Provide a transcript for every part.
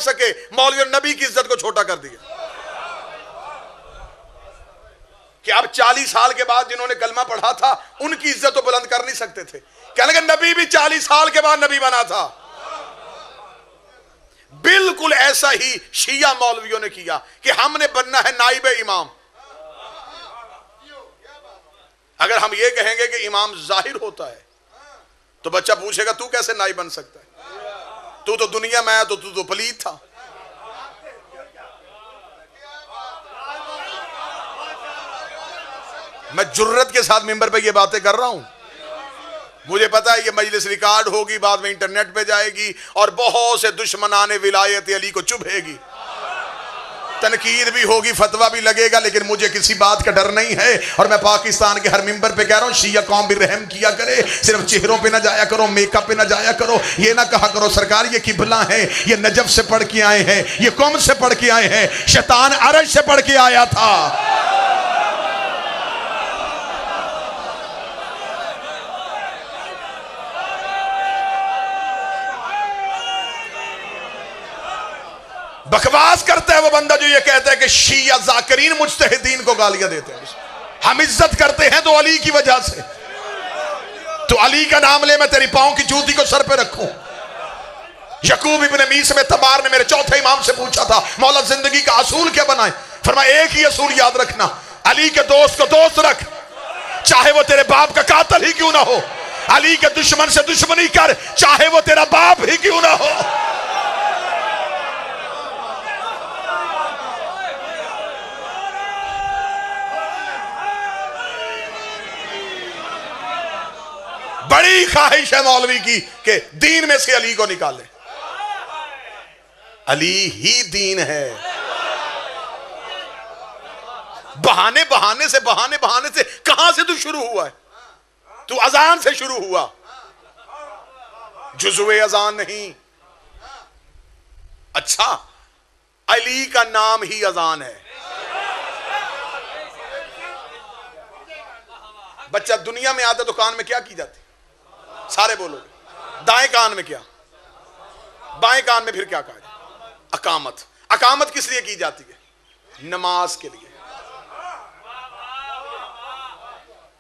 सके, मौलवी नबी की इज्जत को छोटा कर दिया। कि अब 40 साल के बाद जिन्होंने कलमा पढ़ा था उनकी इज्जत तो बुलंद कर नहीं सकते थे। कहने लगे नबी भी 40 साल के बाद नबी बना था। बिल्कुल ऐसा ही शिया मौलवियों ने किया कि हमने बनना है नाइब इमाम। अगर हम ये कहेंगे कि इमाम जाहिर होता है तो बच्चा पूछेगा तू कैसे नाइब बन सकता है, तू तो दुनिया में आया तो तू तो पलीत था। मैं जुर्रत के साथ मिंबर पे ये बातें कर रहा हूं। मुझे पता है ये मजलिस रिकॉर्ड होगी, बाद में इंटरनेट पे जाएगी और बहुत से दुश्मनाने विलायत अली को चुभेगी, तनकीद भी होगी, फतवा भी लगेगा, लेकिन मुझे किसी बात का डर नहीं है। और मैं पाकिस्तान के हर मिंबर पे कह रहा हूं शिया कौम भी रहम किया करे, सिर्फ चेहरों पे ना जाया करो, मेकअप पे ना जाया करो। ये ना कहा करो सरकार ये किबला है, ये नजफ से पढ़ के आए हैं, ये कौम से पढ़ के आए हैं, शैतान अरश से पढ़ के आया था। बकवास करता है वो बंदा जो ये कहता है कि शिया जाकिरीन मुज्तहिदीन को गालियां देते हैं। हम इज्जत करते हैं तो अली की वजह से। तो अली का नाम ले, मैं तेरी पांव की जूती को सर पे रखूं। यकूब इब्न मीस में तबार ने मेरे चौथे इमाम से पूछा था मौला जिंदगी का असूल क्या बनाए, फरमाया एक ही असूल याद रखना, अली के दोस्त को दोस्त रख, चाहे वो तेरे बाप का कातिल ही क्यों ना हो। अली के दुश्मन से दुश्मनी कर, चाहे वो तेरा बाप ही क्यों ना हो। बड़ी ख्वाहिश है मौलवी की कि दीन में से अली को निकाले। अली ही दीन है। बहाने बहाने से कहां से तू शुरू हुआ है? तू अजान से शुरू हुआ, जुज़्वे अजान नहीं। अच्छा, अली का नाम ही अजान है। बच्चा दुनिया में आता तो कान में क्या की जाती? सारे बोलो। दाएं कान में क्या, बाएं कान में फिर क्या कहा जाए? अकामत। अकामत किस लिए की जाती है? नमाज के लिए।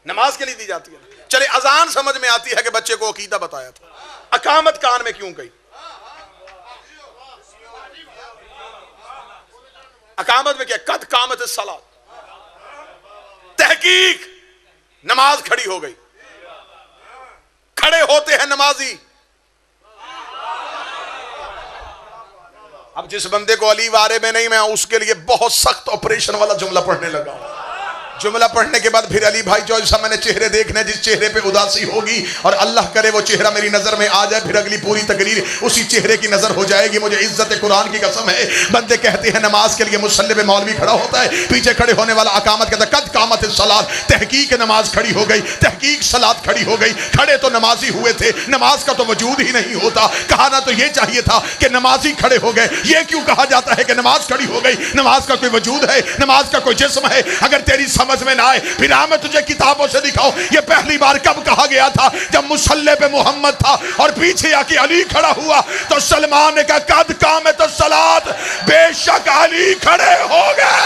नमाज के लिए दी जाती है। चले अजान समझ में आती है कि बच्चे को अकीदा बताया था, अकामत कान में क्यों गई? अकामत में क्या? कद कामत सलात, तहकीक, नमाज खड़ी हो गई। खड़े होते हैं नमाजी। अब जिस बंदे को अली वारे में नहीं, मैं उसके लिए बहुत सख्त ऑपरेशन वाला जुमला पढ़ने लगा हूं। जुमला पढ़ने के बाद फिर अली भाई जो सा मैंने चेहरे देखने, जिस चेहरे पे उदासी होगी और अल्लाह करे वो चेहरा मेरी नजर में आ जाए, फिर अगली पूरी तकरीर उसी चेहरे की नजर हो जाएगी। मुझे इज्जत कुरान की कसम है। बंदे कहते हैं नमाज के लिए मुसल्ले पे मौलवी खड़ा होता है, पीछे खड़े होने वाला अकामत कहता है कद कामत सलात, तहकीक नमाज खड़ी हो गई, तहकीक सलात खड़ी हो गई। खड़े तो नमाजी हुए थे, नमाज का तो वजूद ही नहीं होता। कहा तो ये चाहिए था कि नमाजी खड़े हो गए। ये क्यों कहा जाता है कि नमाज खड़ी हो गई? नमाज का कोई वजूद है, नमाज का कोई जिस्म है? अगर तेरी समझ में ना आए फिर मैं तुझे किताबों से दिखाऊं ये पहली बार कब कहा गया था? जब मुसल्ले पे मोहम्मद था और पीछे आके अली खड़ा हुआ तो सलमान ने कहा कद कामत सलात, बेशक अली खड़े हो गए।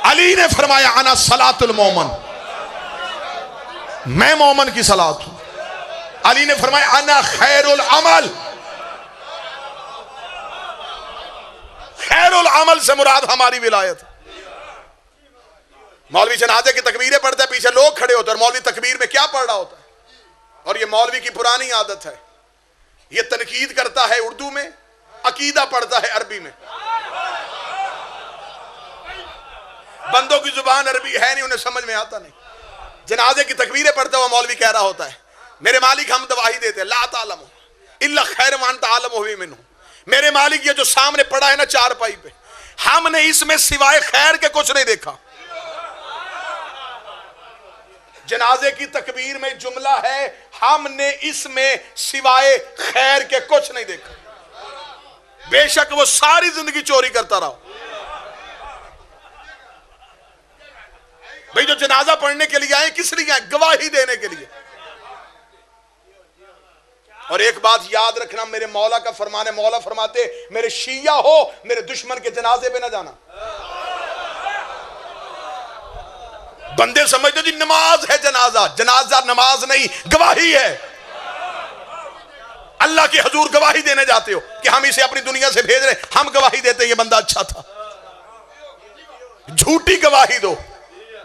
अली ने फरमाया अना सलातुल मोमन, मैं मोमन की सलात हूं। अली ने फरमाया अना खैरुल अमल, खैरुल अमल से मुराद हमारी विलायत। मौलवी जनाजे की तकबीरें पढ़ता है, पीछे लोग खड़े होते हैं और मौलवी तकबीर में क्या पढ़ रहा होता है। और ये मौलवी की पुरानी आदत है, ये तनकीद करता है उर्दू में, अकीदा पढ़ता है अरबी में। बंदों की जुबान अरबी है नहीं, उन्हें समझ में आता नहीं। जनाजे की तकबीरें पढ़ते हुए मौलवी कह रहा होता है मेरे मालिक हम गवाही देते हैं ला तालमु इल्ला खैर मान तालमु मिन्हु, मेरे मालिक ये जो सामने पड़ा है ना चारपाई पे, हमने इसमें सिवाय खैर के कुछ नहीं देखा। जनाजे की तकबीर में जुमला है हमने इसमें सिवाय खैर के कुछ नहीं देखा। बेशक वो सारी जिंदगी चोरी करता रहा। भाई जो जनाजा पढ़ने के लिए आए किस लिए आए? गवाही देने के लिए। और एक बात याद रखना, मेरे मौला का फरमान है, मौला फरमाते मेरे शिया हो मेरे दुश्मन के जनाजे पे ना जाना। बंदे समझते जी नमाज है जनाजा, जनाजा नमाज नहीं गवाही है। अल्लाह के हजूर गवाही देने जाते हो कि हम इसे अपनी दुनिया से भेज रहे, हम गवाही देते ये बंदा अच्छा था। झूठी गवाही दो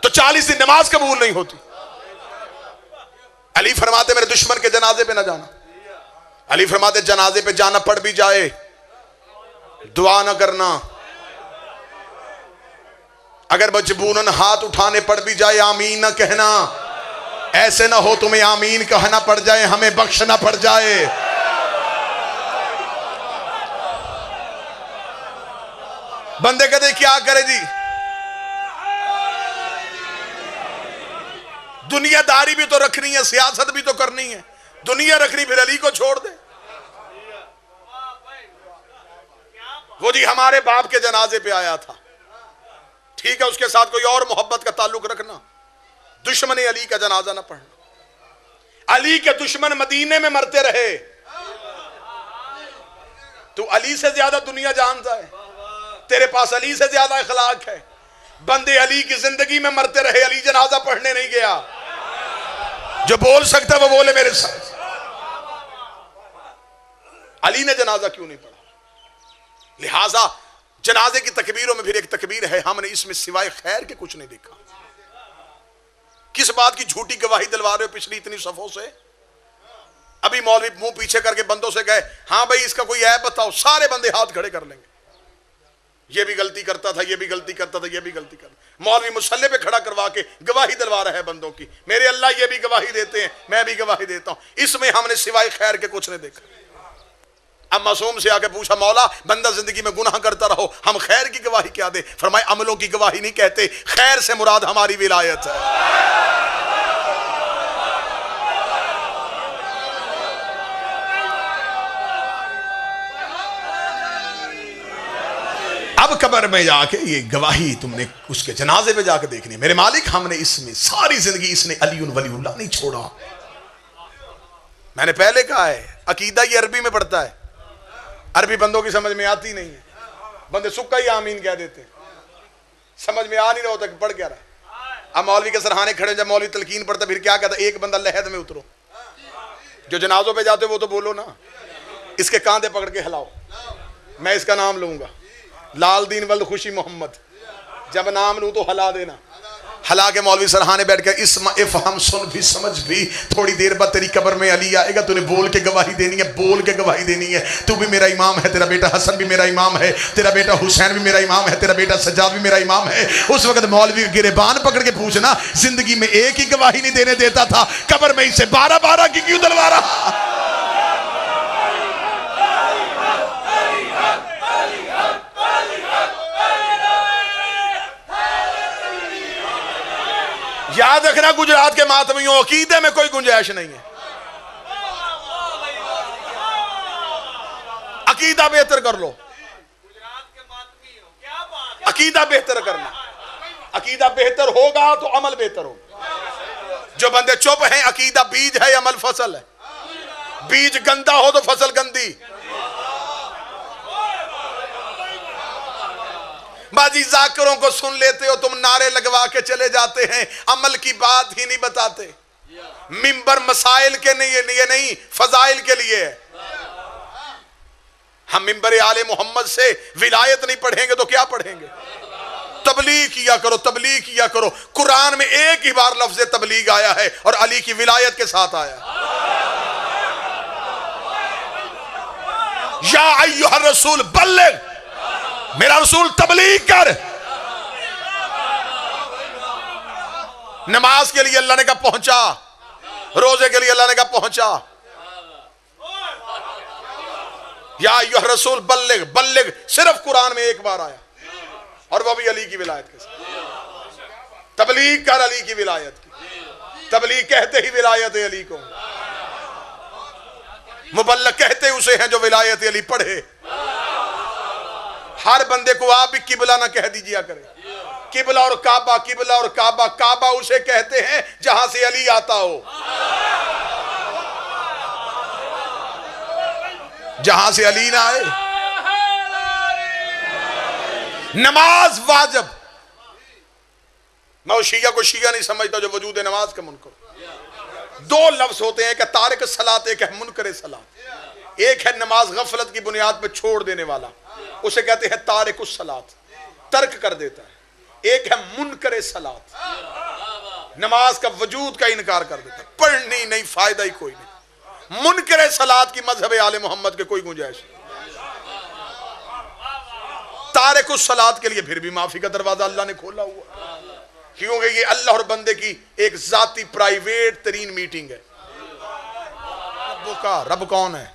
तो 40 दिन नमाज कबूल नहीं होती। अली फरमाते मेरे दुश्मन के जनाजे पे ना जाना। अली फरमाते जनाजे पे जाना पड़ भी जाए दुआ ना करना, अगर मजबूरन हाथ उठाने पड़ भी जाए आमीन ना कहना। ऐसे ना हो तुम्हें आमीन कहना पड़ जाए, हमें बख्शना पड़ जाए। बंदे कहते क्या करे जी, दुनियादारी भी तो रखनी है, सियासत भी तो करनी है, दुनिया रखनी फिर अली को छोड़ दे। वो जी हमारे बाप के जनाजे पे आया था, ठीक है, उसके साथ कोई और मोहब्बत का ताल्लुक रखना, दुश्मन अली का जनाजा ना पढ़ना। अली के दुश्मन मदीने में मरते रहे, तू अली से ज्यादा दुनिया जानता है, तेरे पास अली से ज्यादा अखलाक है। बंदे अली की जिंदगी में मरते रहे, अली जनाजा पढ़ने नहीं गया। जो बोल सकता है वो बोले मेरे साथ, अली ने जनाजा क्यों नहीं पढ़ा? लिहाजा जनाजे की तकबीरों में फिर एक तकबीर है, हमने इसमें सिवाय खैर के कुछ नहीं देखा। किस बात की झूठी गवाही दिलवा रहे हो पिछली इतनी सफों से? अभी मौलवी मुंह पीछे करके बंदों से कहे हां भाई इसका कोई ऐप बताओ, सारे बंदे हाथ खड़े कर लेंगे। ये भी गलती करता था, ये भी गलती करता था, ये भी गलती करता। मौलवी मुसल्ले पे खड़ा करवा के गवाही दिलवा रहा है बंदों की, मेरे अल्लाह ये भी गवाही देते हैं, मैं भी गवाही देता हूं। इसमें हमने सिवाय खैर के कुछ नहीं देखा। अब मासूम से आके पूछा मौला बंदा जिंदगी में गुनाह करता रहो, हम खैर की गवाही क्या दे? फरमाए अमलों की गवाही नहीं कहते, खैर से मुराद हमारी विलायत है। अब कब्र में जाके ये गवाही तुमने उसके जनाजे पे जाके देखनी। मेरे मालिक हमने इसमें सारी जिंदगी इसने अलीउन वलीउल्लाह नहीं छोड़ा। मैंने पहले कहा है अकीदा ये अरबी में पढ़ता है, अरबी बंदों की समझ में आती नहीं है, बंदे सुक्का ही आमीन कह देते, समझ में आ नहीं रहा होता कि पढ़ क्या रहा। अब मौलवी के सरहाने खड़े, जब मौलवी तलकीन पढ़ता फिर क्या कहता, एक बंदा लहद में उतरो, जो जनाजों पे जाते हो वो तो बोलो ना, इसके कांधे पकड़ के हिलाओ, मैं इसका नाम लूंगा लाल दीन वल्द खुशी मोहम्मद, जब नाम लूं तो हला देना। हला के मौलवी सरहाने बैठ कर इस्मा इफ हम सुन भी समझ भी, थोड़ी देर बाद तेरी कब्र में अली आएगा, तूने बोल के गवाही देनी है, बोल के गवाही देनी है। तू भी मेरा इमाम है, तेरा बेटा हसन भी मेरा इमाम है, तेरा बेटा हुसैन भी मेरा इमाम है, तेरा बेटा सज्जाद भी मेरा इमाम है। उस वक्त मौलवी गिरेबान पकड़ के पूछना, जिंदगी में एक ही गवाही नहीं देने देता था, कब्र में इसे 12-12 की क्यों दिलवा रहा? याद रखना गुजरात के मातमियों, अकीदे में कोई गुंजाइश नहीं है। अकीदा बेहतर कर लो, अकीदा बेहतर करना, अकीदा बेहतर होगा तो अमल बेहतर होगा। जो बंदे चुप हैं, अकीदा बीज है, अमल फसल है। बीज गंदा हो तो फसल गंदी। बाजी जाकिरों को सुन लेते हो तुम, नारे लगवा के चले जाते हैं, अमल की बात ही नहीं बताते। मिंबर मसाइल के लिए नहीं, फजाइल के लिए। हम मिंबर आले मोहम्मद से विलायत नहीं पढ़ेंगे तो क्या पढ़ेंगे? तबलीग किया करो, तबलीग किया करो। कुरान में एक ही बार लफ्ज़ तबलीग आया है और अली की विलायत के साथ आया। या अय्युहर रसूल बल्लिग, मेरा रसूल तबलीग कर। नमाज के लिए अल्लाह ने कहा पहुंचा, रोजे के लिए अल्लाह ने कहा पहुंचा। या अय्युहर रसूल बल्लिग, बल्लिग सिर्फ कुरान में एक बार आया और वह भी अली की विलायत के साथ। तबलीग कर अली की विलायत की। तबलीग कहते ही विलायत अली को, मुबल्लग कहते उसे हैं जो विलायत अली पढ़े। हर बंदे को आप भी किबला ना कह दीजिए करे। किबला और काबा, किबला और काबा, काबा उसे कहते हैं जहां से अली आता हो। जहां से अली ना आए। नमाज वाजिब। मैं उस शिया को शिया नहीं समझता जो वजूद नमाज का मुनकर। दो लफ्ज होते हैं, एक तारिक सलात, एक है मुनकर सलात। एक है नमाज गफलत की बुनियाद पर छोड़ देने वाला, उसे कहते हैं तारिक सलात, तर्क कर देता है। एक है मुनकर सलात, नमाज का वजूद का इनकार कर देता है, पढ़नी नहीं, फायदा ही कोई नहीं। मुनकर सलात की मजहब आले मोहम्मद के कोई गुंजाइश नहीं। तारिक सलात के लिए फिर भी माफी का दरवाजा अल्लाह ने खोला हुआ, क्योंकि ये अल्लाह और बंदे की एक जाती प्राइवेट तरीन मीटिंग है। रब कौन है?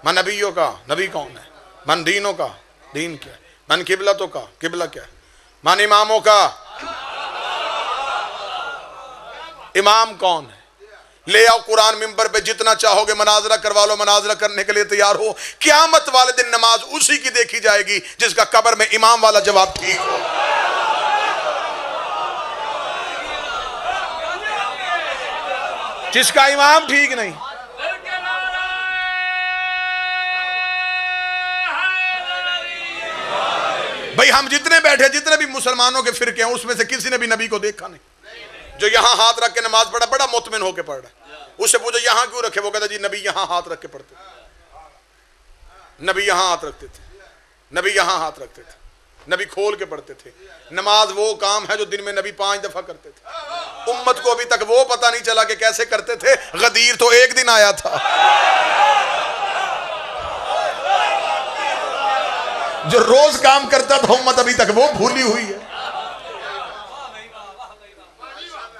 मन नबियों का नबी कौन है? मन दीनों का दीन क्या है? मन किबलतों का किबला क्या है? मन इमामों का इमाम कौन है? ले आओ कुरान मिंबर पे, जितना चाहोगे मनाजरा करवा लो, मनाजरा करने के लिए तैयार हो। क़यामत वाले दिन नमाज उसी की देखी जाएगी जिसका कब्र में इमाम वाला जवाब ठीक हो। जिसका इमाम ठीक नहीं। भाई हम जितने बैठे, जितने भी मुसलमानों के फिरके हैं, उसमें से किसी ने भी नबी को देखा नहीं। जो यहां हाथ रख के नमाज पढ़ा, बड़ा मुतमिन होके पढ़ रहा है। उससे पूछो यहां क्यों रखे? वो कहता जी नबी यहां हाथ रख के पढ़ते थे, नबी यहां हाथ रखते थे, नबी यहां हाथ रखते थे, नबी खोल के पढ़ते थे। नमाज वो काम है जो दिन में नबी 5 दफा करते थे। उम्मत को अभी तक वो पता नहीं चला कि कैसे करते थे। गदीर तो एक दिन आया था, जो रोज काम करता था उम्मत अभी तक वो भूली हुई है।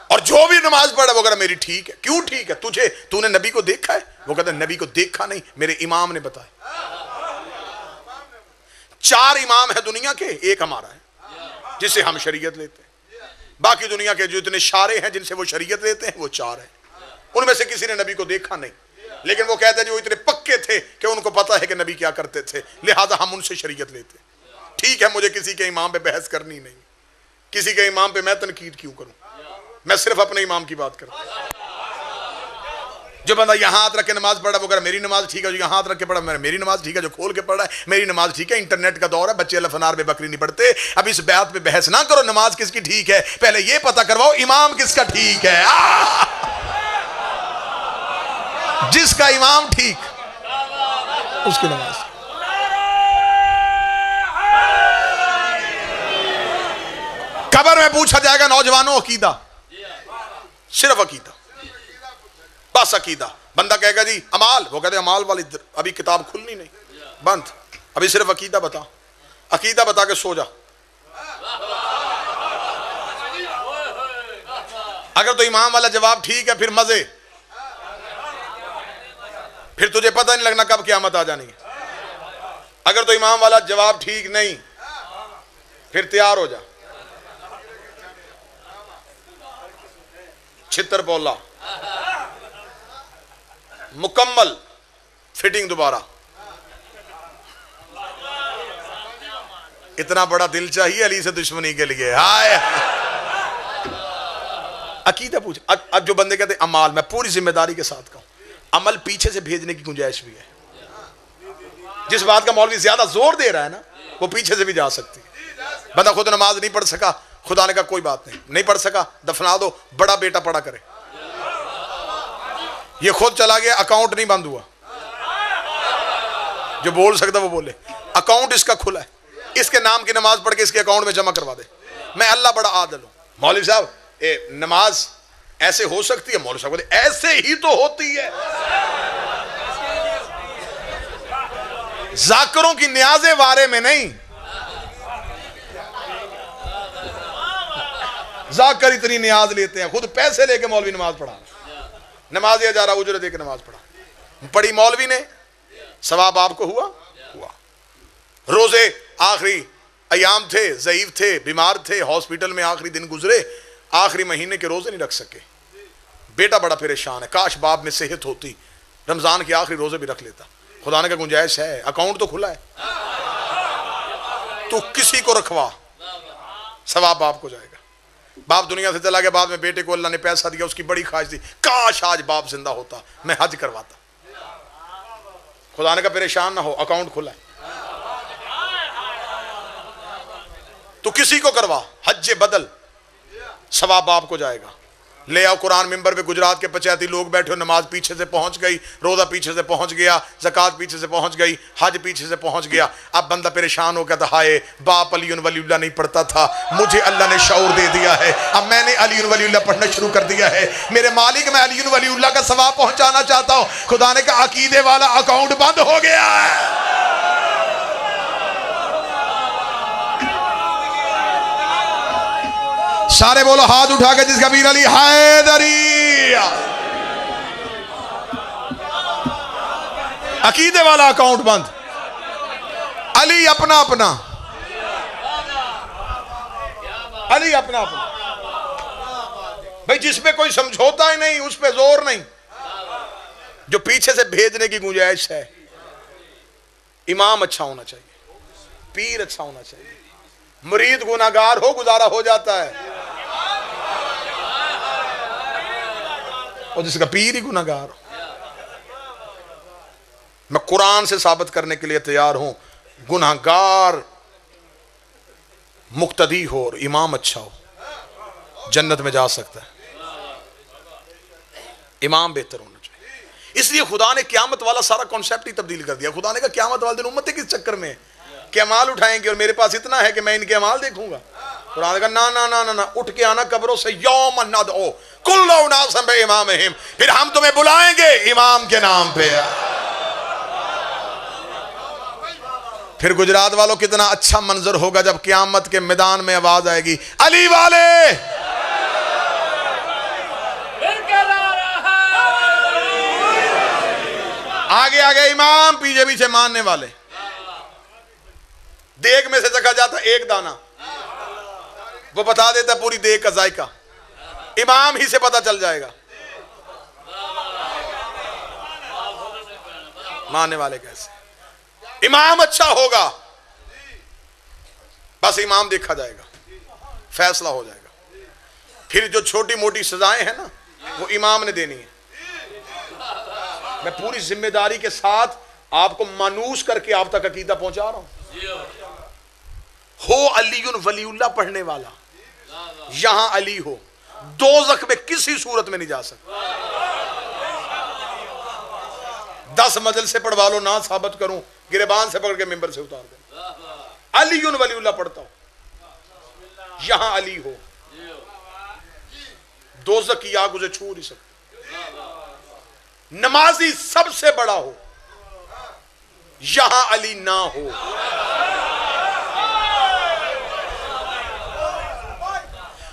और जो भी नमाज पढ़ा वो कहता मेरी ठीक है। क्यों ठीक है? तुझे, तूने नबी को देखा है? वो कहता नबी को देखा नहीं, मेरे इमाम ने बताया। 4 इमाम है दुनिया के, एक हमारा है जिससे हम शरीयत लेते हैं। बाकी दुनिया के जो इतने शारे हैं जिनसे वो शरीयत लेते हैं वो 4 हैं। उनमें से किसी ने नबी को देखा नहीं, लेकिन वो कहते हैं जो इतने पक्के थे कि उनको पता है कि नबी क्या करते थे, लिहाजा हम उनसे शरीयत लेते। ठीक है, मुझे किसी के इमाम पे बहस करनी नहीं, किसी के इमाम पे मैं तनकीद क्यों करूं? मैं सिर्फ अपने इमाम की बात करता हूं। जो बंदा यहाँ हाथ रख के नमाज पढ़ा वो कह मेरी नमाज ठीक है, जो यहाँ हाथ रख के पढ़ा मेरी नमाज ठीक है, जो खोल के पढ़ा है मेरी नमाज ठीक है। इंटरनेट का दौर है, बच्चे अल्फनार में बकरी नहीं पढ़ते। अब इस बात पे बहस ना करो नमाज किसकी ठीक है, पहले ये पता करवाओ इमाम किसका ठीक है। जिसका इमाम ठीक उसकी नमाज। कब्र में पूछा जाएगा नौजवानों अकीदा, सिर्फ अकीदा, बस अकीदा। बंदा कहेगा जी अमाल, वो कहते अमाल वाली अभी किताब खुलनी नहीं, बंद, अभी सिर्फ अकीदा बता। अकीदा बता के सो जा। अगर तो इमाम वाला जवाब ठीक है फिर मजे, फिर तुझे पता नहीं लगना कब क़यामत आ जानी है। अगर तो इमाम वाला जवाब ठीक नहीं फिर तैयार हो जा, छितर पौला, मुकम्मल फिटिंग दोबारा। इतना बड़ा दिल चाहिए अली से दुश्मनी के लिए। हाय अकीदा पूछ। अब जो बंदे कहते अमाल, मैं पूरी जिम्मेदारी के साथ कहूं, अमल पीछे से भेजने की गुंजाइश भी है। जिस बात का मौलवी ज्यादा जोर दे रहा है ना वो पीछे से भी जा सकती है। बंदा खुद नमाज नहीं पढ़ सका, खुदा ने कहा कोई बात नहीं, नहीं पढ़ सका दफना दो, बड़ा बेटा पढ़ा करे। ये खुद चला गया, अकाउंट नहीं बंद हुआ। जो बोल सकता वो बोले, अकाउंट इसका खुला है, इसके नाम की नमाज पढ़ के इसके अकाउंट में जमा करवा दे। मैं अल्लाह बड़ा आदिल हूं। मौलवी साहब नमाज ऐसे हो सकती है? मौलवी साहब बोले ऐसे ही तो होती है। जाकिरों की न्याज़े वारे में नहीं, जाकर इतनी न्याज लेते हैं, खुद पैसे लेके मौलवी नमाज पढ़ा, नमाज हजारा उजरत देके नमाज पढ़ा। पढ़ी मौलवी ने, सवाब आपको हुआ। रोजे आखिरी अयाम थे, ज़ईफ थे, बीमार थे, हॉस्पिटल में आखिरी दिन गुजरे, आखिरी महीने के रोजे नहीं रख सके। बेटा बड़ा परेशान है, काश बाप में सेहत होती, रमजान के आखिरी रोजे भी रख लेता। खुदा ने का गुंजाइश है, अकाउंट तो खुला है, तो किसी को रखवा, सवाब बाप को जाएगा। बाप दुनिया से चला गया, बाद में बेटे को अल्लाह ने पैसा दिया, उसकी बड़ी ख्वाहिश थी काश आज बाप जिंदा होता, मैं हज करवाता। खुदा ने कहा परेशान ना हो, अकाउंट खुला है, तू किसी को करवा, हज बदल, सवाब आपको जाएगा। ले आओ कुरान मिंबर पे, गुजरात के 85 लोग बैठे हो, नमाज पीछे से पहुंच गई, रोजा पीछे से पहुंच गया, ज़कात पीछे से पहुंच गई, हज पीछे से पहुंच गया। अब बंदा परेशान हो गया था, हाय बाप अली वलीउल्लाह नहीं पढ़ता था, मुझे अल्लाह ने शऊर दे दिया है, अब मैंने अली वलीउल्लाह पढ़ना शुरू कर दिया है, मेरे मालिक मैं अली वलीउल्लाह का सवाब पहुंचाना चाहता हूं। खुदा ने कहा अकीदे वाला अकाउंट बंद हो गया है। सारे बोलो हाथ उठा के जिसका मीर अली हैदरी। अकीदे वाला अकाउंट बंद, अली अपना अपना, अली अपना अपना। भाई जिसपे कोई समझौता ही नहीं, उस पे जोर नहीं, जो पीछे से भेजने की गुंजाइश है। इमाम अच्छा होना चाहिए, पीर अच्छा होना चाहिए, मुरीद गुनाहगार हो गुजारा हो जाता है, और जिसका पीर ही गुनाहगार हो। मैं कुरान से साबित करने के लिए तैयार हूं, गुनाहगार मुक्तदी हो और इमाम अच्छा हो, जन्नत में जा सकता है। इमाम बेहतर होना चाहिए। इसलिए खुदा ने क़यामत वाला सारा कॉन्सेप्ट ही तब्दील कर दिया। खुदा ने कहा क़यामत वाले दिन उम्मतें किस चक्कर में कि अमाल उठाएंगे और मेरे पास इतना है कि मैं इनके अमाल देखूंगा। कुरान ने कहा ना ना ना ना ना, उठ के आना कब्रों से, यौम नदओ कुल्लु उनासिम बिइमामिहिम, फिर हम तुम्हें बुलाएंगे इमाम के नाम पे। फिर गुजरात वालों कितना अच्छा मंजर होगा जब क़यामत के मैदान में आवाज आएगी अली वाले, आगे आगे इमाम, पीछे पीछे मानने वाले। देग में से चखा जाता एक दाना, वो बता देता पूरी देग का जायका, इमाम ही से पता चल जाएगा मानने वाले कैसे। इमाम अच्छा होगा, बस इमाम देखा जाएगा, फैसला हो जाएगा। फिर जो छोटी मोटी सजाएं हैं ना, वो इमाम ने देनी है। मैं पूरी जिम्मेदारी के साथ आपको मानूस करके आप तक अकीदा पहुंचा रहा हूं। हो अलीयुन वलीउल्लाह पढ़ने वाला, यहां अली हो, दोज़ख में किसी सूरत में नहीं जा सकता। 10 मजल से पढ़वा लो, ना साबित करूं, गिरबान से पकड़ के मिंबर से उतार दे। अलीयुन वलीउल्लाह पढ़ता हूं, यहां अली हो, दोज़ख की आग उसे छू नहीं सकती। नमाजी सबसे बड़ा हो, यहां अली ना हो।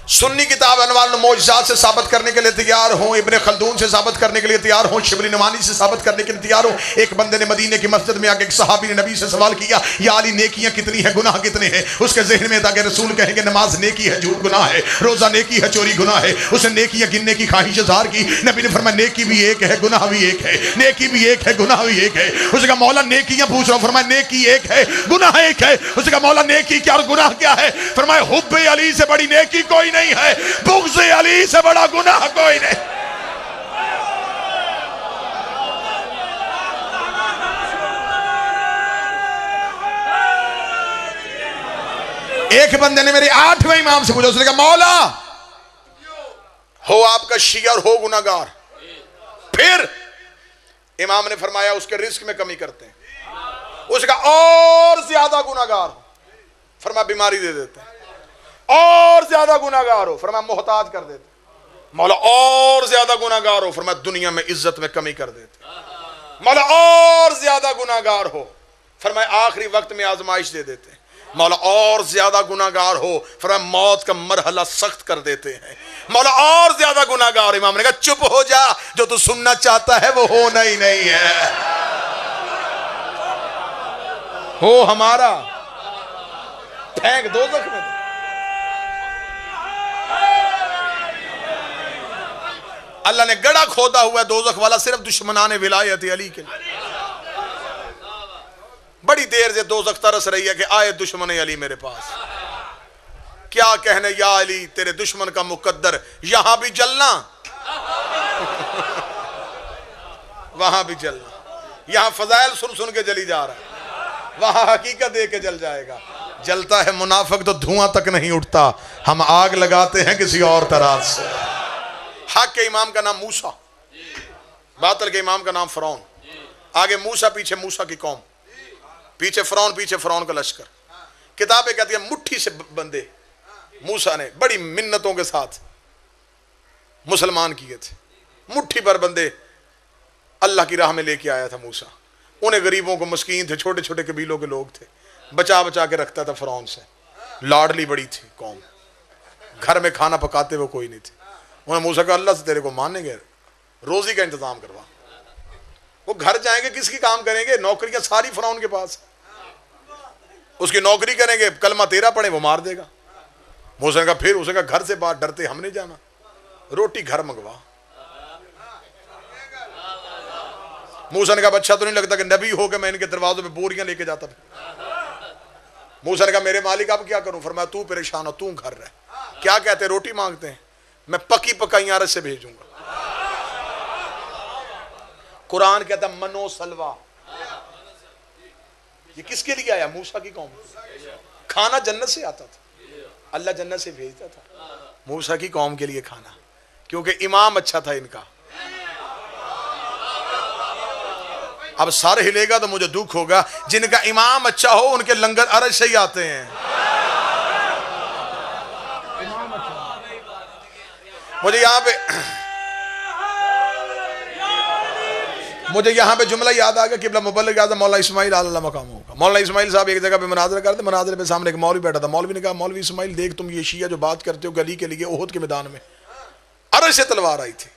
सुन्नी किताब अनवार मौजज़ात से साबित करने के लिए तैयार हूं, इब्ने खल्दून से साबित करने के लिए तैयार हूं, शिबली नवानी से साबित करने के लिए तैयार हूं। एक बंदे ने मदीने की मस्जिद में आके एक सहाबी ने नबी से सवाल किया, या अली नेकियां कितनी है, गुनाह कितने हैं? उसके ज़हन में था कि रसूल कहेंगे नमाज नेकी है, झूठ गुनाह है, रोजा नेकी है, चोरी गुनाह है। उसने नेकियां गिनने की ख्वाहिश ज़ाहिर की। नबी ने फरमाया नेकी भी एक है, गुनाह भी एक है, नेकी भी एक है, गुनाह भी एक है। उसने कहा मौला नेकियां पूछ रहा हूं, फरमाया नेकी एक है, गुनाह एक है। उसने कहा मौला नेकी क्या और गुनाह क्या है? फरमाया हुब्बे अली से बड़ी नेकी कोई नहीं है, बुग़्ज़े अली से बड़ा गुनाह कोई नहीं। एक बंदे ने मेरे 8वें इमाम से पूछा, उसने कहा मौला हो आपका शिया और हो गुनाहगार, फिर इमाम ने फरमाया उसके रिस्क में कमी करते हैं। उसका और ज्यादा गुनाहगार हो, फरमाया बीमारी दे देते हैं। और ज्यादा गुनाहगार हो, फरमाया मोहताज कर देते। मौला और ज्यादा गुनाहगार हो, फरमाया दुनिया में इज्जत में कमी कर देते। मौला और ज्यादा गुनाहगार हो, फरमाया आखिरी वक्त में आजमाइश दे देते। मौला और ज्यादा गुनाहगार हो, फरमाया मौत का मरहला सख्त कर देते हैं। मौला और ज्यादा गुनाहगार, इमाम ने कहा चुप हो जा, जो तू सुनना चाहता है वो होना ही नहीं है। हो हमारा फेंक दोज़ख में। अल्लाह ने गड़ा खोदा हुआ है दोज़ख वाला सिर्फ दुश्मनाने विलायत अली के लिए। बड़ी देर से दोज़ख तरस रही है कि आए दुश्मन अली मेरे पास। क्या कहने या अली, तेरे दुश्मन का मुकद्दर यहां भी जलना वहां भी जलना। यहां फजाइल सुन सुन के जली जा रहा है, वहां हकीकत दे के जल जाएगा। जलता है मुनाफिक तो धुआं तक नहीं उठता, हम आग लगाते हैं किसी और तरह से। हक के इमाम का नाम मूसा, बातिल के इमाम का नाम फिरौन। आगे मूसा, पीछे मूसा की कौम, पीछे फिरौन, पीछे फिरौन का लश्कर। किताबें कहती है मुट्ठी से बंदे मूसा ने बड़ी मिन्नतों के साथ मुसलमान किए थे। मुट्ठी भर बंदे अल्लाह की राह में लेके आया था मूसा। उन्हें गरीबों को, मस्कीन थे, छोटे छोटे कबीलों के लोग थे, बचा बचा के रखता था फिरौन से। लाडली बड़ी थी कौम, घर में खाना पकाते हुए कोई नहीं थे। उन्होंने मूसा कहा अल्लाह से तेरे को मानेंगे, रोजी का इंतजाम करवा। वो घर जाएंगे, किसकी काम करेंगे? नौकरियां सारी फिरौन के पास, उसकी नौकरी करेंगे, कलमा तेरा पढ़े वो मार देगा। मूसा ने कहा फिर, उसने कहा घर से बाहर डरते हम नहीं जाना, रोटी घर मंगवा। मूसा ने कहा अच्छा तो नहीं लगता कि नबी हो के मैं इनके दरवाजों पे बोरियां लेके जाता था। मूसा ने कहा मेरे मालिक अब क्या करूं? फरमाया तू परेशान हो, तू घर रह। क्या कहते, रोटी मांगते हैं, मैं पकी पकाई आरस से भेजूंगा। कुरान कहता मनो सलवा, ये किसके लिए आया? मूसा की कौम। खाना जन्नत से आता था, अल्लाह जन्नत से भेजता था मूसा की कौम के लिए खाना, क्योंकि इमाम अच्छा था इनका। अब सर हिलेगा तो मुझे दुख होगा, जिनका इमाम अच्छा हो उनके लंगर अरश से ही आते हैं। मुझे यहाँ पे जुमला याद आ गया, किबला मुबल्लिग आज़म मौला इस्माइल अल्लाह मकाम होगा। मौला इस्माइल साहब एक जगह पे मुनाज़रा करते, मुनाज़रे पे सामने एक मौलवी बैठा था। मौलवी ने कहा मौलवी इस्माइल देख तुम ये शिया जो बात करते हो गली के लिए, ओहद के मैदान में अरश से तलवार आई थी।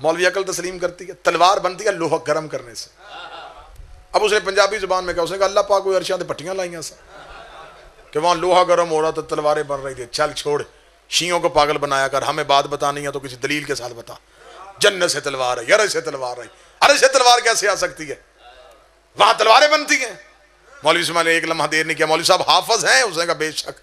मौलवी अकल तस्लीम करती है, तलवार बनती है लोहा गर्म करने से। अब उसने पंजाबी जुबान में कहा, उसने कहा अल्लाह पाक कोई अरशा पट्टियां लाइया सा कि वहां लोहा गर्म हो रहा था, तलवारें बन रही थी। चल छोड़, शियों को पागल बनाया कर, हमें बात बतानी है तो किसी दलील के साथ बता। जन्नत से तलवार है, अरश से तलवार है। अरश से तलवार कैसे आ सकती है? वहां तलवारें बनती हैं। मौलवी इस्माइल ने एक लम्हा देर नहीं किया। मौलवी साहब हाफिज हैं? उसने कहा बेशक।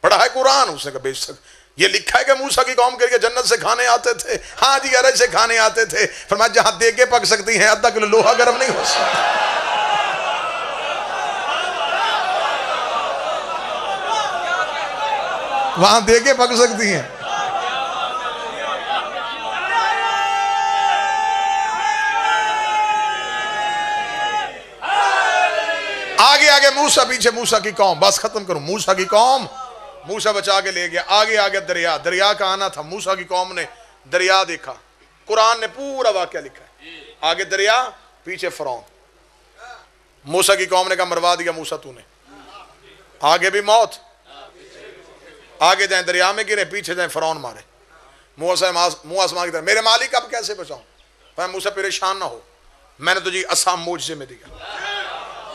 पढ़ा है कुरान? उसने कहा बेशक। ये लिखा है कि मूसा की कौम के लिए जन्नत से खाने आते थे? हाँ जी, अरश से खाने आते थे। फरमाया जहां देगे पक सकती हैं, आधा किलो लोहा गर्म नहीं हो सकता। वहां देगे पक सकती हैं। आगे आगे मूसा, पीछे मूसा की कौम। बस खत्म करूं, मूसा की कौम, मूसा बचा के ले गया। आगे आगे दरिया, दरिया का आना था। मूसा की कौम ने दरिया देखा, कुरान ने पूरा वाकया लिखा है। आगे दरिया, पीछे फिरौन। मूसा की कौम ने कहा मरवा दिया मूसा तूने। आगे भी मौत, आगे जाए दरिया में गिरे, पीछे जाए फिरौन मारे। मुंह आसमान की तरफ, मेरे मालिक अब कैसे बचाऊं? पर मूसा परेशान ना हो, मैंने तुझे असा मुझसे में दिया।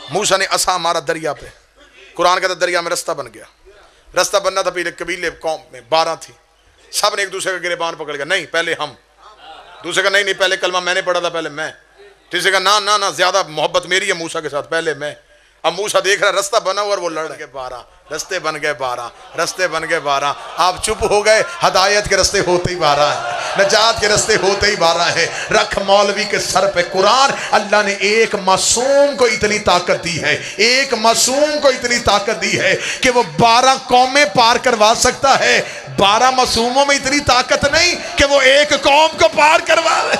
मूसा ने असा मारा दरिया पे, कुरान कहता दरिया में रास्ता बन गया। रास्ता बनना था, पहले कबीले कौम में 12 थी, सब ने एक दूसरे का गिरेबान पकड़ गया। नहीं पहले हम, दूसरे का नहीं पहले कलमा मैंने पढ़ा था, पहले मैं। तीसरे का ना ना ना, ज्यादा मोहब्बत मेरी है मूसा के साथ, पहले मैं। अब मूसा देख रहा रास्ता बना हुआ और वो लड़ गए 12, रास्ते बन गए 12, रास्ते बन गए 12। आप चुप हो गए, हदायत के रास्ते होते ही 12 है, नजात के रास्ते होते ही 12 है। रख मौलवी के सर पे कुरान। अल्लाह ने एक मासूम को इतनी ताकत दी है, एक मासूम को इतनी ताकत दी है कि वो 12 कौमें पार करवा सकता है। 12 मासूमों में इतनी ताकत नहीं कि वो एक कौम को पार करवा ले।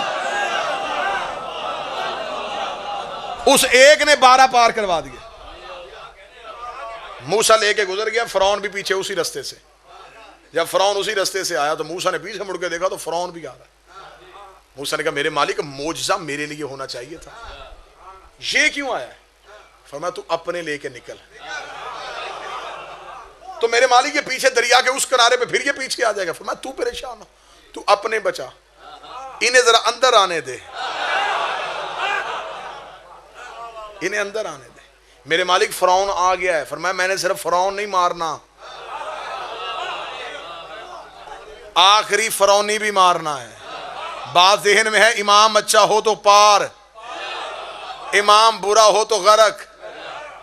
उस एक ने 12 पार करवा दिए। मूसा लेके गुजर गया, फिरौन भी पीछे उसी रास्ते से। जब फिरौन उसी रास्ते से आया तो मूसा ने पीछे मुड़ के देखा तो फिरौन भी आ रहा है। मूसा ने कहा मेरे मालिक मोजज़ा मेरे लिए होना चाहिए था, ये क्यों आया है? फरमाया तू अपने लेके निकल। तो मेरे मालिक के पीछे दरिया के उस किनारे पे फिर ये पीछे आ जाएगा। फरमाया तू परेशान हो, तू अपने बचा, इन्हें जरा अंदर आने दे, इन्हें अंदर आने दे। मेरे मालिक फिरौन आ गया है। फरमाया मैंने सिर्फ फिरौन नहीं मारना, आखिरी फिरौनी भी मारना है। बात ज़हन में है, इमाम अच्छा हो तो पार, इमाम बुरा हो तो गरक।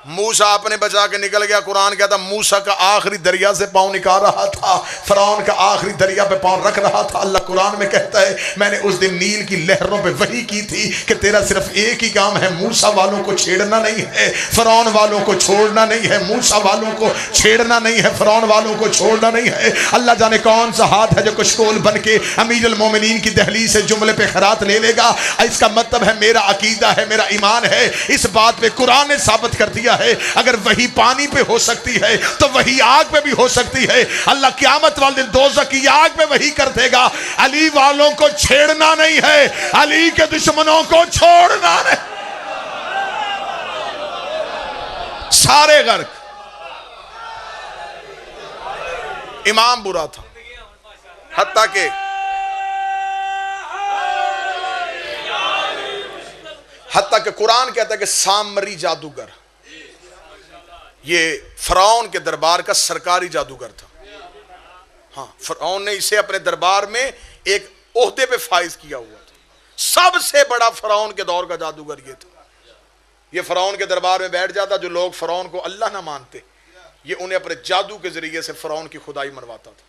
मूसा अपने बचा के निकल गया। कुरान कहता मूसा का आखिरी दरिया से पांव निकाल रहा था, फरौन का आखिरी दरिया पे पांव रख रहा था। अल्लाह कुरान में कहता है मैंने उस दिन नील की लहरों पे वही की थी कि तेरा सिर्फ एक ही काम है, मूसा वालों को छेड़ना नहीं है, फरौन वालों को छोड़ना नहीं है। मूसा वालों को छेड़ना नहीं है, फरौन वालों को छोड़ना नहीं है। अल्लाह जाने कौन सा हाथ है जो कशकोल बन के अमीरुल मोमिनीन की दहलीज से जुमले पे खरात ले लेगा। इसका मतलब है मेरा अकीदा है, मेरा ईमान है। इस बात पे कुरान ने साबित कर दिया है अगर वही पानी पे हो सकती है तो वही आग पे भी हो सकती है। अल्लाह क़यामत वाले दिन दोज़ख की आग पे वही कर देगा। अली वालों को छेड़ना नहीं है, अली के दुश्मनों को छोड़ना नहीं। सारे गर्क। इमाम बुरा था, हत्ता के कुरान कहता है कि सामरी जादूगर, ये फरौन के दरबार का सरकारी जादूगर था। हाँ, फरौन ने इसे अपने दरबार में एक ओहदे पे फाइज किया हुआ था। सबसे बड़ा फरौन के दौर का जादूगर ये था। ये फरौन के दरबार में बैठ जाता। जो लोग फरौन को अल्लाह ना मानते, ये उन्हें अपने जादू के जरिए से फरौन की खुदाई मनवाता था।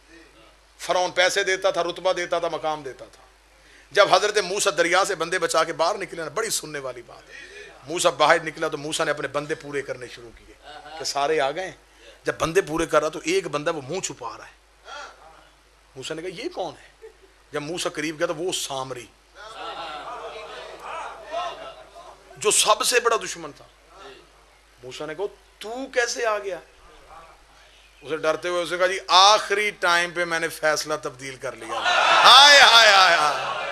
फरौन पैसे देता था, रुतबा देता था, मकाम देता था। जब हजरत मूसा दरिया से बंदे बचा के बाहर निकले ना, बड़ी सुनने वाली बात है। मूसा बाहर निकला तो मूसा ने अपने बंदे पूरे करने शुरू किए कि सारे आ गए। जब बंदे पूरे कर रहा तो एक बंदा वो मुंह छुपा रहा है। मूसा ने कहा ये कौन है? जब मूसा करीब गया तो वो सामरी जो सबसे बड़ा दुश्मन था। मूसा ने कहा तू कैसे आ गया? उसे डरते हुए उसे कहा जी आखिरी टाइम पे मैंने फैसला तब्दील कर लिया। हाय हाय हाय हाय,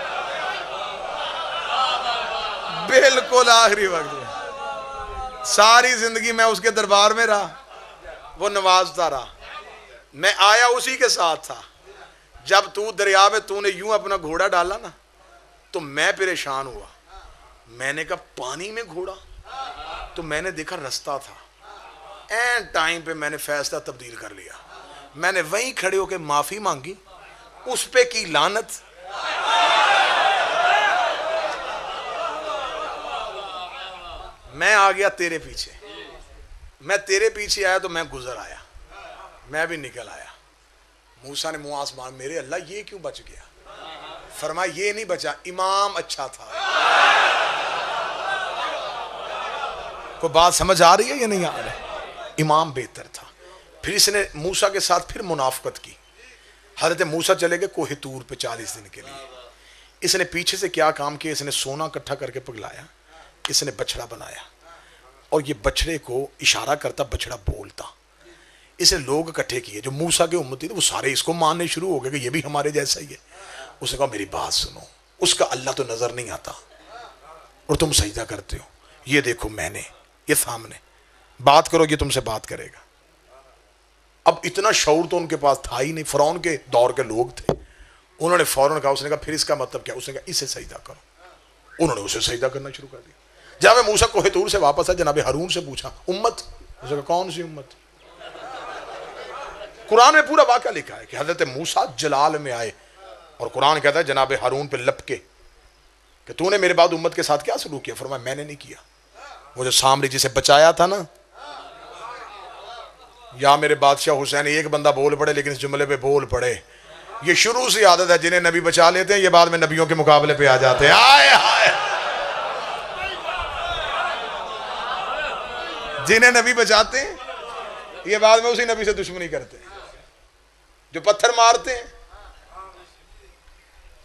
बिल्कुल आखिरी वक्त में। सारी जिंदगी मैं उसके दरबार में रहा, वो नवाजता रहा, मैं आया उसी के साथ था। जब तू दरिया में तूने यूं अपना घोड़ा डाला ना तो मैं परेशान हुआ। मैंने कहा पानी में घोड़ा, तो मैंने देखा रास्ता था। एंड टाइम पे मैंने फैसला तब्दील कर लिया। मैंने वहीं खड़े होकर माफी मांगी, उस पे की लानत। मैं आ गया तेरे पीछे, मैं तेरे पीछे आया तो मैं गुजर आया, मैं भी निकल आया। मूसा ने मुंह आसमान, मेरे अल्लाह ये क्यों बच गया? फरमाया ये नहीं बचा, इमाम अच्छा था। कोई बात समझ आ रही है या नहीं आ रही? इमाम बेहतर था। फिर इसने मूसा के साथ फिर मुनाफकत की। हजरत मूसा चले गए कोहे तूर पे 40 दिन के लिए। इसने पीछे से क्या काम किया? इसने सोना इकट्ठा करके पिघलाया, इसने बछड़ा बनाया और ये बछड़े को इशारा करता, बछड़ा बोलता। इसने लोग इकट्ठे किए जो मूसा के उम्मती थे, वो सारे इसको मानने शुरू हो गए कि ये भी हमारे जैसा ही है। उसने कहा मेरी बात सुनो, उसका अल्लाह तो नजर नहीं आता और तुम सजदा करते हो। ये देखो मैंने, ये सामने, बात करो ये तुमसे बात करेगा। अब इतना शऊर तो उनके पास था ही नहीं। फरौन के दौर के लोग थे। उन्होंने फौरन कहा, उसने कहा फिर इसका मतलब क्या? उसने कहा इसे सजदा करो। उन्होंने उसे सजदा करना शुरू कर दिया। जब मूसा कोहे तूर से वापस आए, जनाब हारून से पूछा उम्मत? उसने कहा कौन सी उम्मत? कुरान में पूरा वाक़या लिखा है कि हजरत मूसा जलाल में आए और कुरान कहता है जनाब हारून पे लपके कि तूने मेरे बाद उम्मत के साथ क्या सलूक किया? फरमाया मैंने नहीं किया। वो जो सामरी जिसे बचाया था ना, या मेरे बादशाह हुसैन, एक बंदा बोल पड़े लेकिन इस जुमले पे बोल पड़े। ये शुरू से आदत है, जिन्हें नबी बचा लेते हैं ये बाद में नबियों के मुकाबले पे आ जाते हैं। आए हाय, जिन्हें नबी बचाते हैं ये बाद में उसी नबी से दुश्मनी करते हैं, जो पत्थर मारते हैं।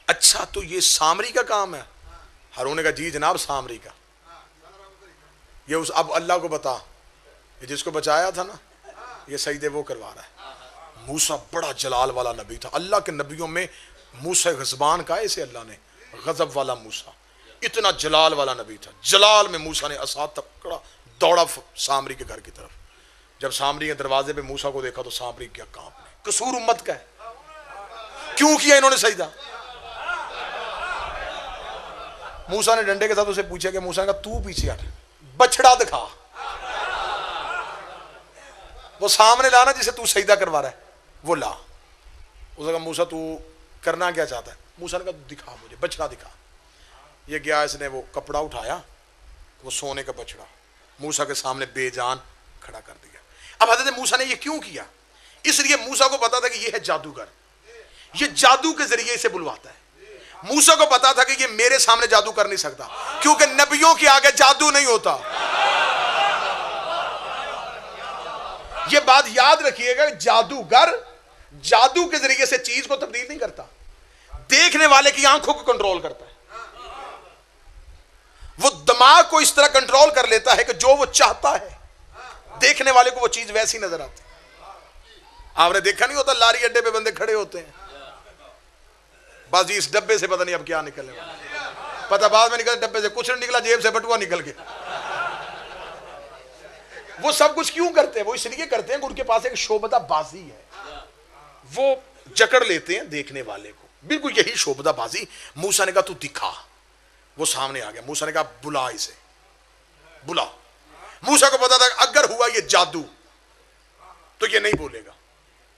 अच्छा तो ये सामरी का काम है? हारून का जी जनाब सामरी का। ये उस अब अल्लाह को बता, ये जिसको बचाया था ना, ये सजदे वो करवा रहा है। मूसा बड़ा जलाल वाला नबी था। अल्लाह के नबियों में मूसा गज़बान का इसे अल्लाह ने गज़ब वाला मूसा, इतना जलाल वाला नबी था। जलाल में मूसा ने असाद तकड़ा दौड़ा सामरी के घर की तरफ। जब सामरी के दरवाजे पे मूसा को देखा तो सामरी क्या कांपने। कसूर उम्मत का है, क्यों किया इन्होंने सजदा? मूसा ने डंडे के साथ उसे पूछा कि मूसा ने कहा तू पीछे हट, बछड़ा दिखा, वो सामने लाना जिसे तू सजदा करवा रहा है वो ला। उसने कहा मूसा तू करना क्या चाहता है? मूसा ने कहा दिखा मुझे, बछड़ा दिखा। ये गया, इसने वो कपड़ा उठाया, वो सोने का बछड़ा, मूसा के सामने बेजान खड़ा कर दिया। अब हजरत मूसा ने यह क्यों किया? इसलिए मूसा को पता था कि यह है जादूगर, यह जादू के जरिए इसे बुलवाता है। मूसा को पता था कि यह मेरे सामने जादू कर नहीं सकता, क्योंकि नबियों के आगे जादू नहीं होता। यह बात याद रखिएगा, जादूगर जादू के जरिए से चीज को तब्दील नहीं करता, देखने वाले की आंखों को कंट्रोल करता है। वो दिमाग को इस तरह कंट्रोल कर लेता है कि जो वो चाहता है देखने वाले को वो चीज वैसी नजर आती है। आपने देखा नहीं होता, लारी अड्डे पे बंदे खड़े होते हैं, बस जी इस डब्बे से पता नहीं अब क्या निकलने वाला, पता बाद में निकला डब्बे से कुछ नहीं निकला, जेब से बटुआ निकल गया। वो सब कुछ क्यों करते हैं? वो इसलिए करते हैं कि उनके पास एक शोभता बाजी है, वो जकड़ लेते हैं देखने वाले को। बिल्कुल यही शोभता बाजी। मूसा ने कहा तू दिखा, वो सामने आ गया। मूसा ने कहा बुला इसे, बुला। मूसा को पता था अगर हुआ ये जादू तो ये नहीं बोलेगा,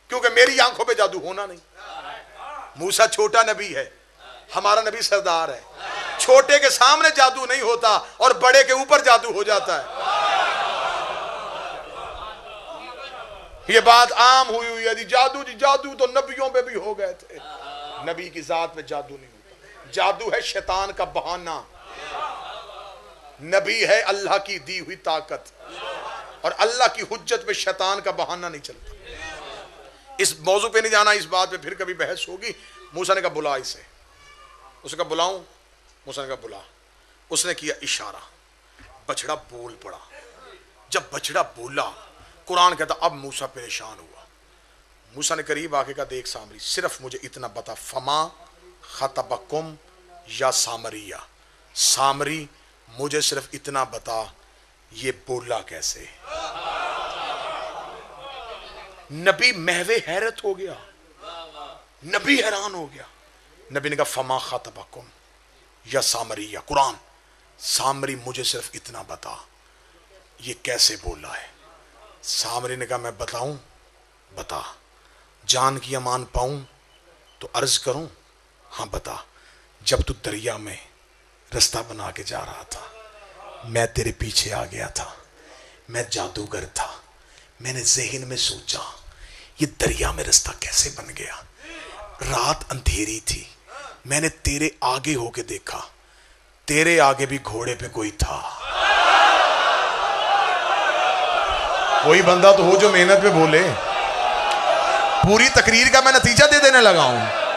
क्योंकि मेरी आंखों पे जादू होना नहीं। मूसा छोटा नबी है, हमारा नबी सरदार है। छोटे के सामने जादू नहीं होता और बड़े के ऊपर जादू हो जाता है। ये बात आम हुई हुई है, जादू जी जादू तो नबियों पे भी हो गए थे। नबी की जात में जादू नहीं होता, जादू है शैतान का बहाना। नबी है अल्लाह की दी हुई ताकत, और अल्लाह की हुज्जत पे शैतान का बहाना नहीं चलता। इस मौजू पे नहीं जाना, इस बात पे फिर कभी बहस होगी। मूसा ने कहा बुला इसे, उसने कहा बुलाऊं? मूसा ने कहा बुला। उसने किया इशारा, बछड़ा बोल पड़ा। जब बछड़ा बोला, कुरान कहता अब मूसा परेशान हुआ। मूसा ने करीब आके कहा देख सामरी, सिर्फ मुझे इतना बता, फमा खतबकुम या सामरिया, सामरी मुझे सिर्फ इतना बता ये बोला कैसे? नबी महवे हैरत हो गया, नबी हैरान हो गया। नबी ने कहा फमा खतबकुम या सामरिया, कुरान, सामरी मुझे सिर्फ इतना बता ये कैसे बोला है? सामरी ने कहा मैं बताऊं? बता। जान की अमान पाऊं तो अर्ज करूं? हाँ बता। जब तू दरिया में रास्ता बना के जा रहा था, मैं तेरे पीछे आ गया था, मैं जादूगर था, मैंने ज़हन में सोचा ये दरिया में रास्ता कैसे बन गया। रात अंधेरी थी, मैंने तेरे आगे होके देखा, तेरे आगे भी घोड़े पे कोई था। कोई बंदा तो हो जो मेहनत पे बोले। पूरी तकरीर का मैं नतीजा दे देने लगा हूं,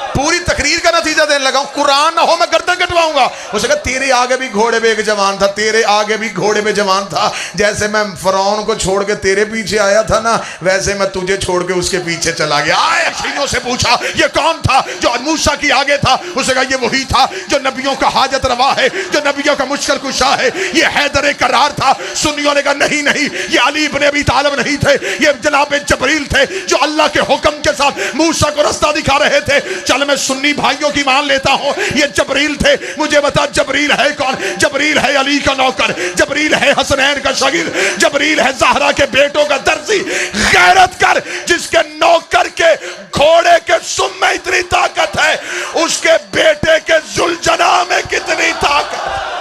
पूरी तकरीर का नतीजा देने लगा हूं। कुरान ना हो मैं गर्दन कटवाऊंगा। उसने कहा तेरे आगे भी घोड़े पे एक जवान था, तेरे आगे भी घोड़े पे जवान था। जैसे मैं फरौन को छोड़ के तेरे पीछे आया था ना, वैसे मैं तुझे छोड़ के उसके पीछे चला गया। आए सीनों से पूछा ये कौन था जो मूसा की आगे था? उसने कहा ये वही था जो नबियों का हाजत रवा है, जो नबियों का मुश्किल कुशा है। ये हैदर करार था। सुन्नियों ने कहा नहीं नहीं, ये अली इब्न अबी तालिब नहीं थे, ये जनाब जबरील थे जो अल्लाह के हुक्म के साथ मूसा को रास्ता दिखा रहे थे। चल मैं सुन्नी भाइयों की मान लेता हूं, ये जबरील थे। मुझे बता जबरील है कौन? जबरील है अली का नौकर, जबरील है हसनैन का शागिर्द, जबरील है ज़हरा के बेटों का दर्जी। गैरत कर, जिसके नौकर के घोड़े के सुम में इतनी ताकत है, उसके बेटे के जुलजना में कितनी ताकत।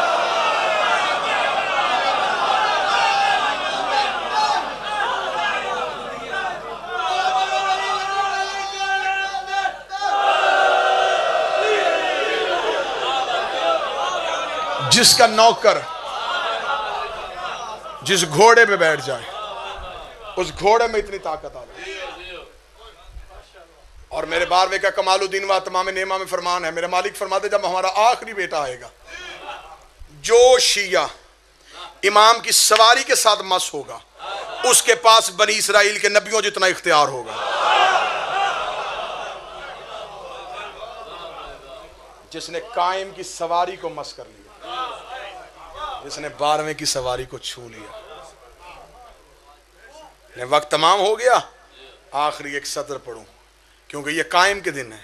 जिसका नौकर जिस घोड़े पे बैठ जाए, उस घोड़े में इतनी ताकत आ जाए। और मेरे बारहवें का कमालुद्दीन व तमाम नेमा में फरमान है, मेरे मालिक फरमाते जब हमारा आखिरी बेटा आएगा, जो शिया इमाम की सवारी के साथ मस होगा, उसके पास बनी इसराइल के नबियों जितना इख्तियार होगा। जिसने कायम की सवारी को मस कर लिया, जिसने 12वें की सवारी को छू लिया। वक्त तमाम हो गया, आखिरी एक सत्र पढ़ूं क्योंकि ये कायम के दिन है।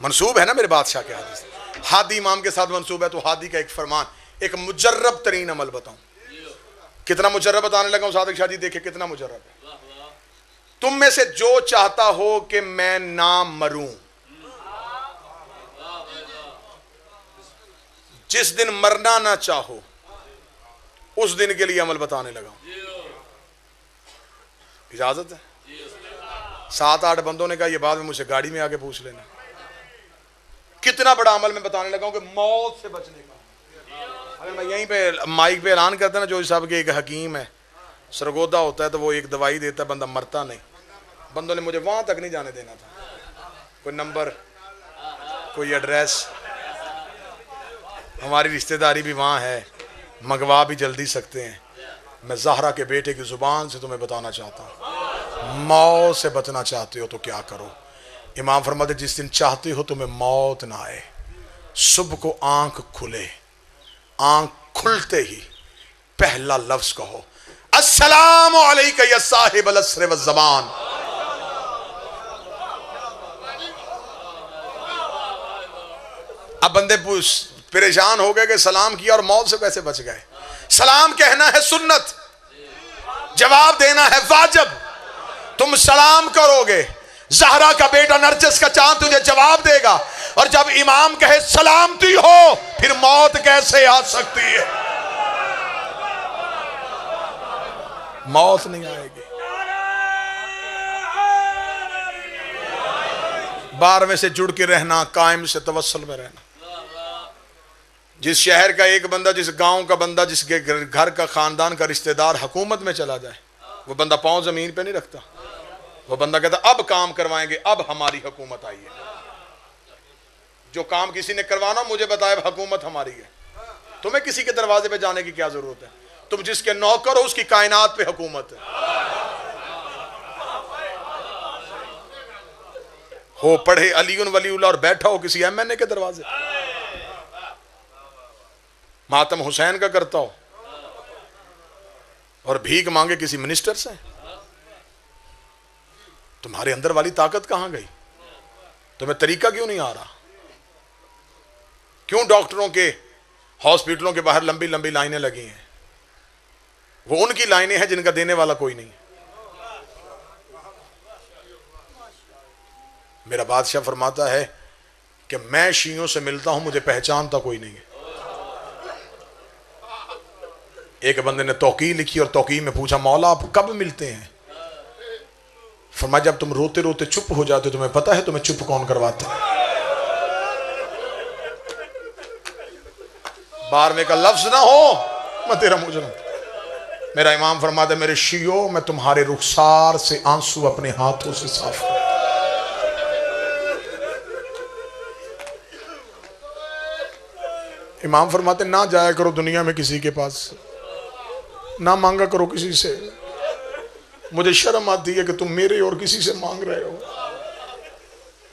मंसूब है ना मेरे बादशाह के हदीस, हादी इमाम के साथ मंसूब है। तो हादी का एक फरमान, एक मुजर्रब तरीन अमल बताऊं। कितना मुजर्रब बताने लगा हूं सादिक शाह जी, देखे कितना मुजर्रब है। तुम में से जो चाहता हो कि मैं ना मरूं, जिस दिन मरना ना चाहो उस दिन के लिए अमल बताने लगा हूं। इजाजत है? 7-8 बंदों ने कहा ये बाद में मुझसे गाड़ी में आके पूछ लेना। कितना बड़ा अमल मैं बताने लगा हूं कि मौत से बचने का। अगर मैं यहीं पे माइक पे ऐलान करता ना, जो साहब के एक हकीम है, सरगोदा होता है तो वो एक दवाई देता है, बंदा मरता नहीं। बंदों ने मुझे वहां तक नहीं जाने देना था। कोई नंबर, कोई एड्रेस, हमारी रिश्तेदारी भी वहाँ है, मंगवा भी जल्दी सकते हैं। मैं ज़हरा के बेटे की ज़ुबान से तुम्हें बताना चाहता हूँ, मौत से बचना चाहते हो तो क्या करो। इमाम फरमाते जिस दिन चाहते हो तुम्हें मौत ना आए, सुबह को आंख खुले, आंख खुलते ही पहला लफ्ज कहो अस्सलामु अलैका या साहिबल अस्र व ज़मान। अब बंदे परेशान हो गए कि सलाम किया और मौत से कैसे बच गए। सलाम कहना है सुन्नत, जवाब देना है वाजिब। तुम सलाम करोगे, ज़हरा का बेटा नरजस का चांद तुझे जवाब देगा। और जब इमाम कहे सलामती हो, फिर मौत कैसे आ सकती है? मौत नहीं आएगी। 12वें से जुड़ के रहना, कायम से तवस्सुल में रहना। जिस शहर का एक बंदा, जिस गांव का बंदा, जिसके घर का खानदान का रिश्तेदार हुकूमत में चला जाए, वो बंदा पांव जमीन पे नहीं रखता। वो बंदा कहता अब काम करवाएंगे, अब हमारी हुकूमत आई है। जो काम किसी ने करवाना मुझे बताए हुकूमत हमारी है। तुम्हें किसी के दरवाजे पे जाने की क्या जरूरत है? तुम जिसके नौकर हो उसकी कायनात पे हुकूमत है। हो पढ़े अलीउन वलीउल्लाह और बैठा हो किसी एमएनए के दरवाजे, मातम हुसैन का करता हो और भीख मांगे किसी मिनिस्टर से, तुम्हारे अंदर वाली ताकत कहां गई? तुम्हें तरीका क्यों नहीं आ रहा? क्यों डॉक्टरों के हॉस्पिटलों के बाहर लंबी लंबी लाइनें लगी हैं? वो उनकी लाइनें हैं जिनका देने वाला कोई नहीं। मेरा बादशाह फरमाता है कि मैं शियों से मिलता हूं, मुझे पहचानता कोई नहीं है। एक बंदे ने तौकी लिखी और तौकी में पूछा मौला आप कब मिलते हैं? फरमाया जब तुम रोते रोते चुप हो जाते, तुम्हें पता है तुम्हें चुप कौन करवाता है? 12वें का लफ्ज ना हो मैं तेरा मुजरिम। मेरा इमाम फरमाता है मेरे शियो, मैं तुम्हारे रुखसार से आंसू अपने हाथों से साफ कर। इमाम फरमाते ना जाया करो दुनिया में किसी के पास, ना मांगा करो किसी से। मुझे शर्म आती है कि तुम मेरे और किसी से मांग रहे हो।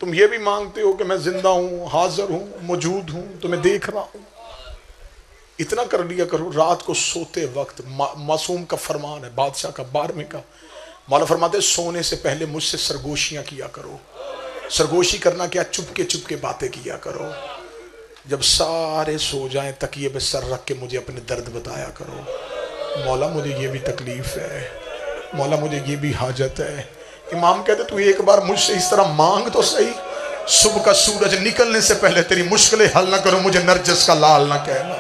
तुम ये भी मांगते हो कि मैं जिंदा हूं, हाजिर हूं, मौजूद हूं, तुम्हें देख रहा हूं। इतना कर लिया करो। रात को सोते वक्त मासूम का फरमान है, बादशाह का 12वें का, मौला फरमाते सोने से पहले मुझसे सरगोशियां किया करो। सरगोशी करना क्या? चुपके बातें किया करो। जब सारे सो जाएं तकिए पे सर रख के मुझे अपने दर्द बताया करो। मौला मुझे ये भी तकलीफ है, मौला मुझे ये भी हाजत है। इमाम कहते तू एक बार मुझसे इस तरह मांग तो सही, सुबह का सूरज निकलने से पहले तेरी मुश्किलें हल ना करो, मुझे नरजस का लाल ना कहना।